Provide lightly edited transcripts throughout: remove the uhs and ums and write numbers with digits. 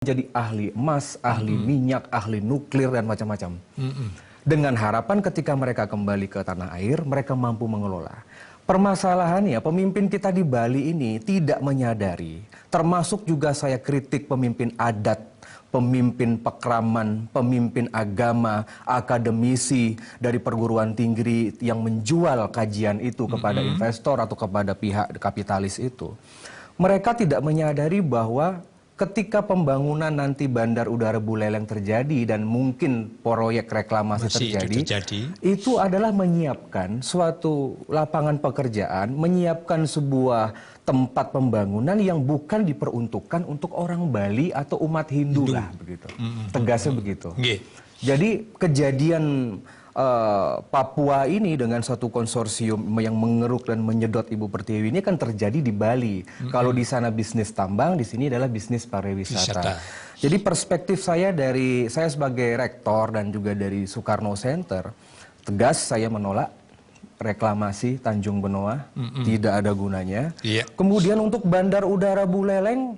jadi ahli emas, ahli minyak, ahli nuklir, dan macam-macam. Dengan harapan ketika mereka kembali ke tanah air, mereka mampu mengelola. Permasalahannya, pemimpin kita di Bali ini tidak menyadari, termasuk juga saya kritik pemimpin adat, pemimpin pekraman, pemimpin agama, akademisi dari perguruan tinggi yang menjual kajian itu kepada investor atau kepada pihak kapitalis itu. Mereka tidak menyadari bahwa ketika pembangunan nanti Bandar Udara Buleleng terjadi dan mungkin proyek reklamasi terjadi, itu adalah menyiapkan suatu lapangan pekerjaan, menyiapkan sebuah tempat pembangunan yang bukan diperuntukkan untuk orang Bali atau umat Hindu lah begitu. Tegasnya begitu. Jadi kejadian Papua ini dengan satu konsorsium yang mengeruk dan menyedot Ibu Pertiwi ini kan terjadi di Bali. Kalau di sana bisnis tambang, di sini adalah bisnis pariwisata. Jadi perspektif saya sebagai rektor dan juga dari Soekarno Center, tegas saya menolak reklamasi Tanjung Benoa, tidak ada gunanya. Kemudian untuk Bandar Udara Buleleng,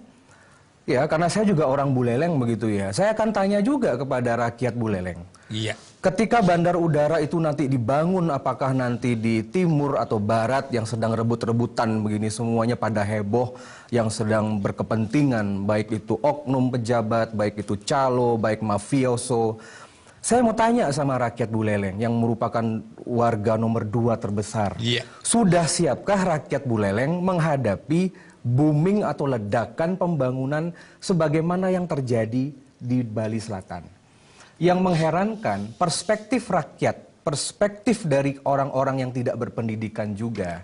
ya karena saya juga orang Buleleng begitu ya, saya akan tanya juga kepada rakyat Buleleng. Ketika bandar udara itu nanti dibangun, apakah nanti di timur atau barat yang sedang rebut-rebutan begini semuanya pada heboh, yang sedang berkepentingan, baik itu oknum pejabat, baik itu calo, baik mafioso. Saya mau tanya sama rakyat Buleleng yang merupakan warga nomor 2 terbesar. Sudah siapkah rakyat Buleleng menghadapi booming atau ledakan pembangunan sebagaimana yang terjadi di Bali Selatan? Yang mengherankan, perspektif rakyat, perspektif dari orang-orang yang tidak berpendidikan juga,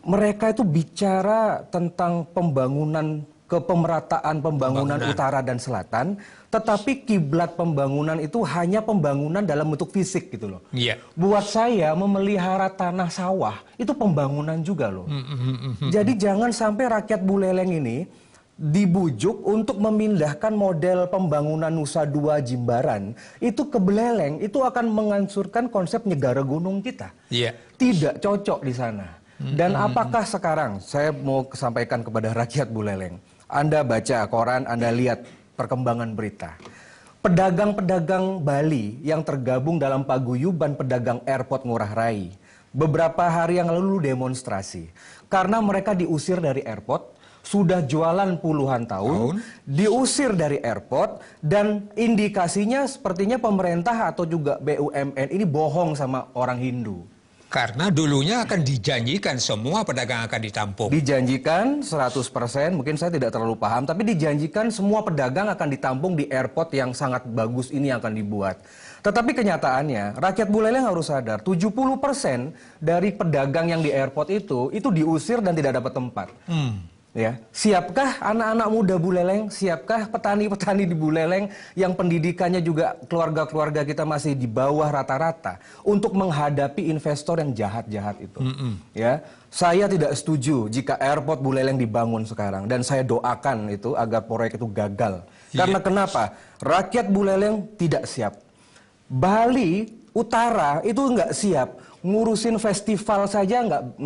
mereka itu bicara tentang pembangunan, kepemerataan pembangunan utara dan selatan, tetapi kiblat pembangunan itu hanya pembangunan dalam bentuk fisik gitu loh. Buat saya memelihara tanah sawah itu pembangunan juga loh. Jadi jangan sampai rakyat Buleleng ini dibujuk untuk memindahkan model pembangunan Nusa Dua Jimbaran itu ke Buleleng, itu akan menghancurkan konsep negara gunung kita. Tidak cocok di sana. Dan apakah sekarang, saya mau sampaikan kepada rakyat Buleleng, Anda baca koran, Anda lihat perkembangan berita. Pedagang-pedagang Bali yang tergabung dalam paguyuban pedagang airport Ngurah Rai, beberapa hari yang lalu demonstrasi. Karena mereka diusir dari airport, sudah jualan puluhan tahun, diusir dari airport, dan indikasinya sepertinya pemerintah atau juga BUMN ini bohong sama orang Hindu. Karena dulunya akan dijanjikan semua pedagang akan ditampung. Dijanjikan 100%, mungkin saya tidak terlalu paham, tapi dijanjikan semua pedagang akan ditampung di airport yang sangat bagus ini yang akan dibuat. Tetapi kenyataannya, rakyat Buleleng harus sadar, 70% dari pedagang yang di airport itu diusir dan tidak dapat tempat. Ya, siapkah anak-anak muda Buleleng, siapkah petani-petani di Buleleng yang pendidikannya juga keluarga-keluarga kita masih di bawah rata-rata untuk menghadapi investor yang jahat-jahat itu? Ya, saya tidak setuju jika airport Buleleng dibangun sekarang, dan saya doakan itu agar proyek itu gagal. Karena kenapa? Rakyat Buleleng tidak siap. Bali Utara itu nggak siap, ngurusin festival saja nggak